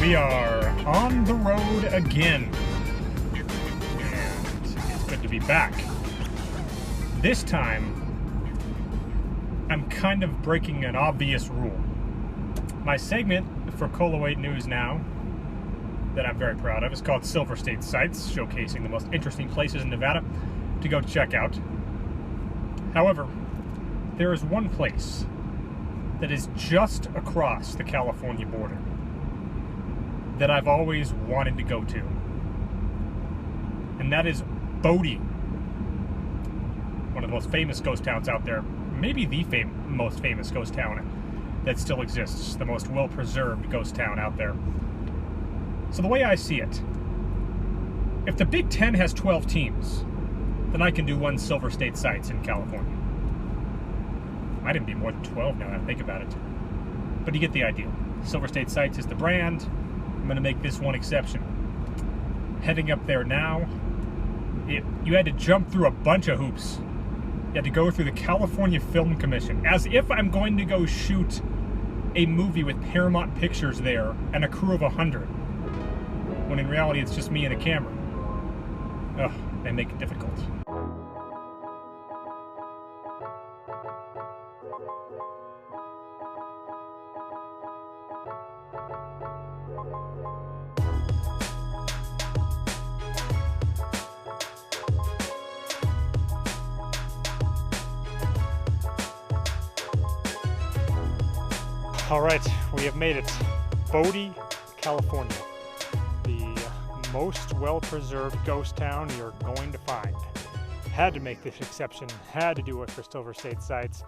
We are on the road again, and it's good to be back. This time, I'm kind of breaking an obvious rule. My segment for Colowade News Now, that I'm very proud of, is called Silver State Sites, showcasing the most interesting places in Nevada to go check out. However, there is one place that is just across the California border that I've always wanted to go to, and that is Bodie, one of the most famous ghost towns out there, maybe the most famous ghost town that still exists, the most well-preserved ghost town out there. So the way I see it, if the Big Ten has 12 teams, then I can do one Silver State Sites in California. Might even be more than 12 now that I think about it, but you get the idea. Silver State Sites is the brand. I'm going to make this one exception. Heading up there now, you had to jump through a bunch of hoops. You had to go through the California Film Commission, as if I'm going to go shoot a movie with Paramount Pictures there and a crew of 100, when in reality it's just me and a camera. Ugh, they make it difficult. All right, we have made it. Bodie, California. The most well-preserved ghost town you're going to find. Had to make this exception, had to do it for Silver State Sites,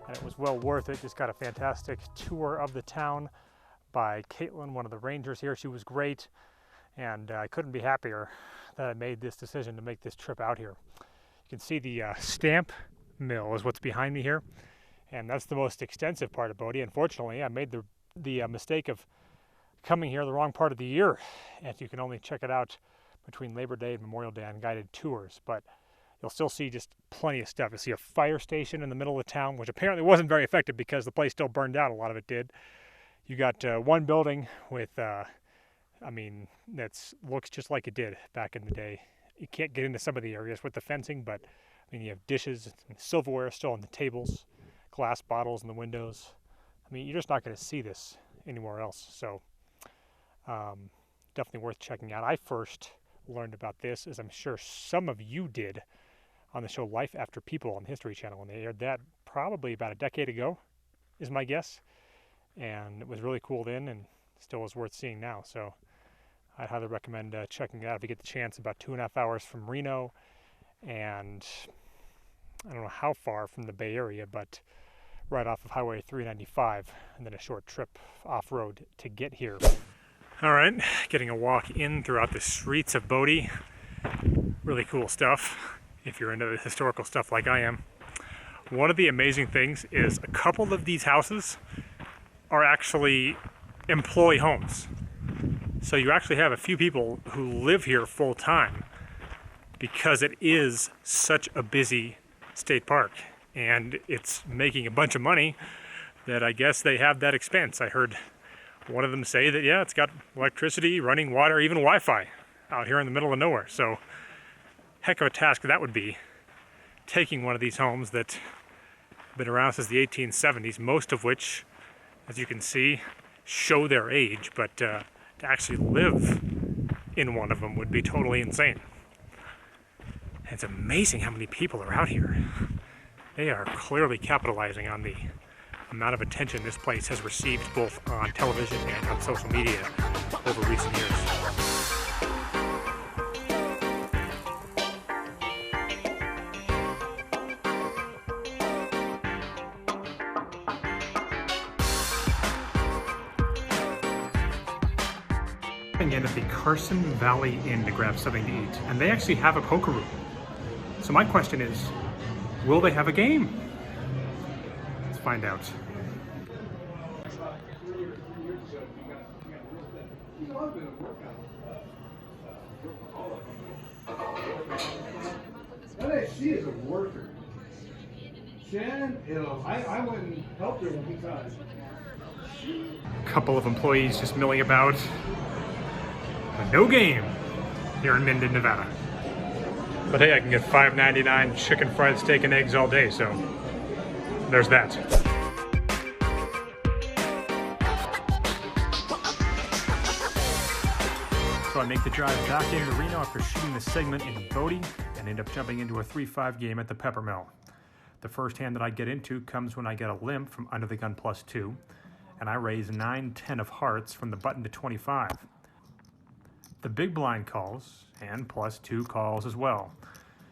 and it was well worth it. Just got a fantastic tour of the town by Caitlin, one of the rangers here. She was great, and I couldn't be happier that I made this decision to make this trip out here. You can see the stamp mill is what's behind me here. And that's the most extensive part of Bodie. Unfortunately, I made the mistake of coming here the wrong part of the year. And you can only check it out between Labor Day and Memorial Day on guided tours. But you'll still see just plenty of stuff. You'll see a fire station in the middle of the town, which apparently wasn't very effective because the place still burned down. A lot of it did. You got one building with, that looks just like it did back in the day. You can't get into some of the areas with the fencing, but you have dishes and silverware still on the tables. Glass bottles in the windows. You're just not going to see this anywhere else. So definitely worth checking out. I first learned about this, as I'm sure some of you did, on the show Life After People on the History Channel, and they aired that probably about a decade ago, is my guess. And it was really cool then, and still is worth seeing now. So I'd highly recommend checking it out if you get the chance. About 2.5 hours from Reno, and I don't know how far from the Bay Area, but right off of Highway 395, and then a short trip off-road to get here. All right, getting a walk in throughout the streets of Bodie. Really cool stuff, if you're into the historical stuff like I am. One of the amazing things is a couple of these houses are actually employee homes. So you actually have a few people who live here full-time because it is such a busy state park, and it's making a bunch of money that I guess they have that expense. I heard one of them say that, yeah, it's got electricity, running water, even Wi-Fi out here in the middle of nowhere. So heck of a task that would be, taking one of these homes that have been around since the 1870s, most of which, as you can see, show their age, but to actually live in one of them would be totally insane. It's amazing how many people are out here. They are clearly capitalizing on the amount of attention this place has received both on television and on social media over recent years. In at the Carson Valley Inn to grab something to eat, and they actually have a poker room. So my question is, will they have a game? Let's find out. She is a worker. Shannon, I went and helped her when we got A couple of employees just milling about. No game here in Minden, Nevada. But hey, I can get $5.99 chicken fried steak and eggs all day, so there's that. So I make the drive back into Reno after shooting the segment in Bodie and end up jumping into a 3-5 game at the Peppermill. The first hand that I get into comes when I get a limp from under the gun +2, and I raise 9-10 of hearts from the button to 25. The big blind calls, and +2 calls as well.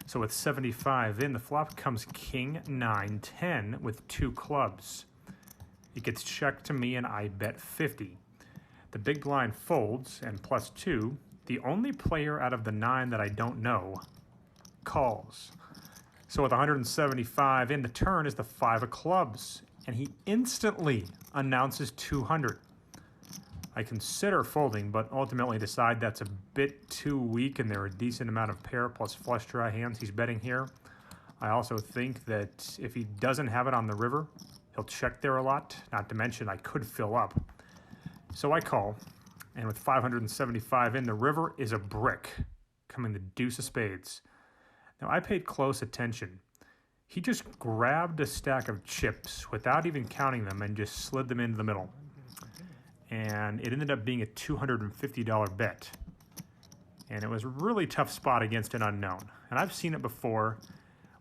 So with 75 in, the flop comes King 9-10 with 2 clubs. It gets checked to me and I bet 50. The big blind folds, and +2, the only player out of the 9 that I don't know, calls. So with 175 in, the turn is the 5 of clubs, and he instantly announces 200. I consider folding, but ultimately decide that's a bit too weak and there are a decent amount of pair plus flush draw hands he's betting here. I also think that if he doesn't have it on the river, he'll check there a lot, not to mention I could fill up. So I call, and with 575 in, the river is a brick, coming the deuce of spades. Now I paid close attention. He just grabbed a stack of chips without even counting them and just slid them into the middle. And it ended up being a $250 bet. And it was a really tough spot against an unknown. And I've seen it before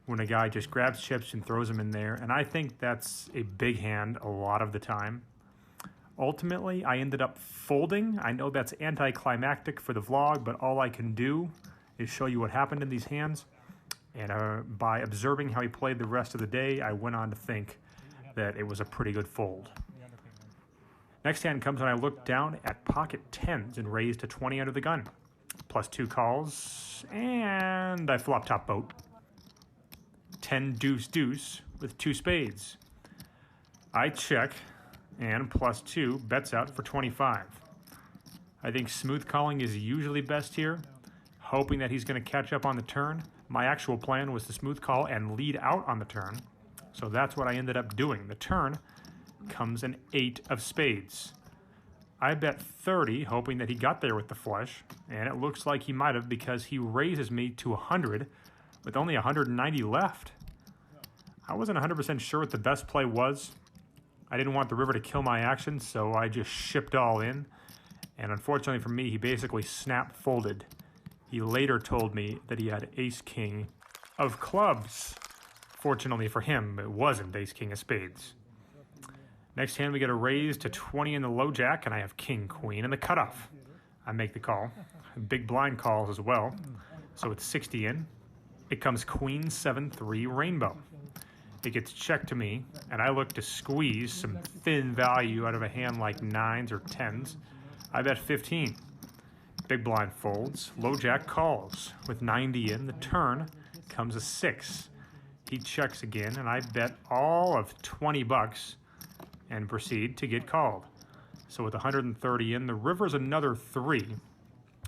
when a guy just grabs chips and throws them in there, and I think that's a big hand a lot of the time. Ultimately, I ended up folding. I know that's anticlimactic for the vlog, but all I can do is show you what happened in these hands. And by observing how he played the rest of the day, I went on to think that it was a pretty good fold. Next hand comes when I look down at pocket 10s and raise to 20 under the gun. +2 calls, and I flop top boat. 10 deuce deuce with 2 spades. I check, and +2 bets out for 25. I think smooth calling is usually best here, hoping that he's going to catch up on the turn. My actual plan was to smooth call and lead out on the turn, so that's what I ended up doing. The turn comes an 8 of spades. I bet 30, hoping that he got there with the flush, and it looks like he might have because he raises me to 100 with only 190 left. I wasn't 100% sure what the best play was. I didn't want the river to kill my action, so I just shipped all in, and unfortunately for me, he basically snap folded. He later told me that he had ace-king of clubs. Fortunately for him, it wasn't ace-king of spades. Next hand, we get a raise to 20 in the low jack, and I have king-queen in the cutoff. I make the call. Big blind calls as well. So it's 60 in. It comes queen 7-3 rainbow. It gets checked to me, and I look to squeeze some thin value out of a hand like 9s or 10s. I bet 15. Big blind folds. Low jack calls. With 90 in, the turn comes a 6. He checks again, and I bet all of 20 bucks and proceed to get called. So with 130 in, the river's another 3,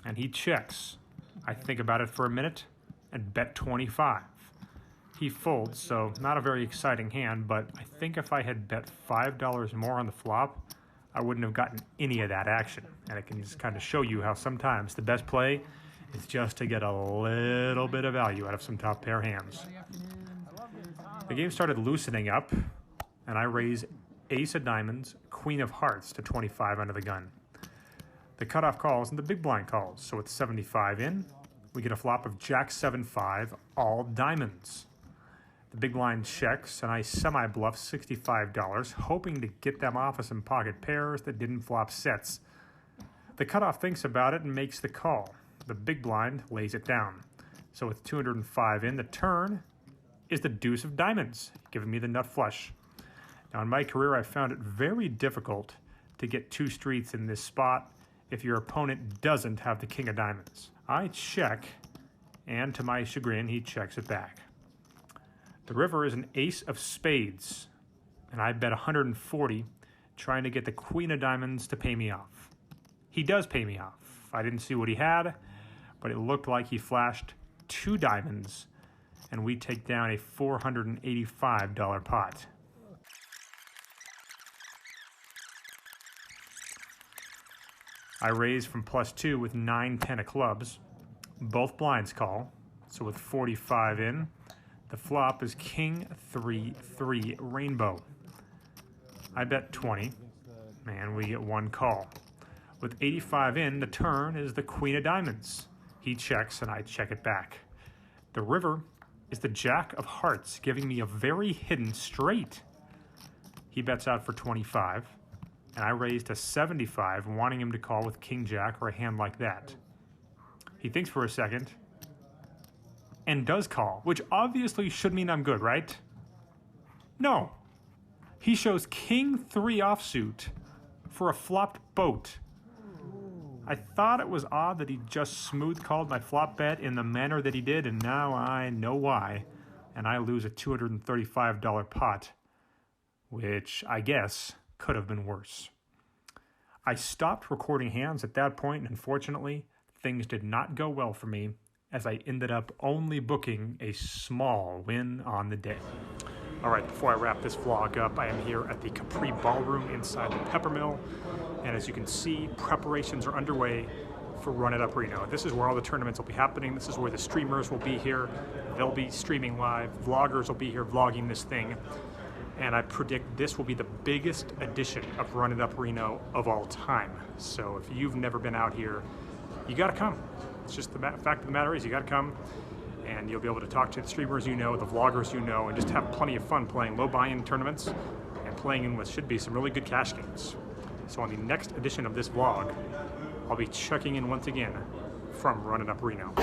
and he checks. I think about it for a minute and bet 25. He folds, so not a very exciting hand, but I think if I had bet $5 more on the flop, I wouldn't have gotten any of that action. And it can just kind of show you how sometimes the best play is just to get a little bit of value out of some top pair hands. The game started loosening up, and I raise ace of diamonds, queen of hearts to 25 under the gun. The cutoff calls and the big blind calls, so with 75 in, we get a flop of jack 7-5, all diamonds. The big blind checks, and I semi-bluff $65, hoping to get them off of some pocket pairs that didn't flop sets. The cutoff thinks about it and makes the call. The big blind lays it down. So with 205 in, the turn is the deuce of diamonds, giving me the nut flush. Now in my career, I found it very difficult to get 2 streets in this spot if your opponent doesn't have the king of diamonds. I check, and to my chagrin, he checks it back. The river is an ace of spades, and I bet 140, trying to get the queen of diamonds to pay me off. He does pay me off. I didn't see what he had, but it looked like he flashed 2 diamonds, and we take down a $485 pot. I raise from +2 with 9-10 of clubs. Both blinds call. So with 45 in, the flop is King 3-3 rainbow. I bet 20, and we get one call. With 85 in, the turn is the Queen of Diamonds. He checks and I check it back. The river is the Jack of Hearts, giving me a very hidden straight. He bets out for 25, and I raise to 75, wanting him to call with King Jack or a hand like that. He thinks for a second and does call, which obviously should mean I'm good, right? No. He shows King 3 offsuit for a flopped boat. I thought it was odd that he just smooth called my flop bet in the manner that he did, and now I know why, and I lose a $235 pot, which I guess could have been worse. I stopped recording hands at that point, and unfortunately, things did not go well for me, as I ended up only booking a small win on the day. All right, before I wrap this vlog up, I am here at the Capri Ballroom inside the Peppermill, and as you can see, preparations are underway for Run It Up Reno. This is where all the tournaments will be happening. This is where the streamers will be here. They'll be streaming live. Vloggers will be here vlogging this thing, and I predict this will be the biggest edition of Run It Up Reno of all time. So if you've never been out here, you gotta come. It's just the fact of the matter is you gotta come, and you'll be able to talk to the streamers you know, the vloggers you know, and just have plenty of fun playing low buy-in tournaments and playing in what should be some really good cash games. So on the next edition of this vlog, I'll be checking in once again from Run It Up Reno.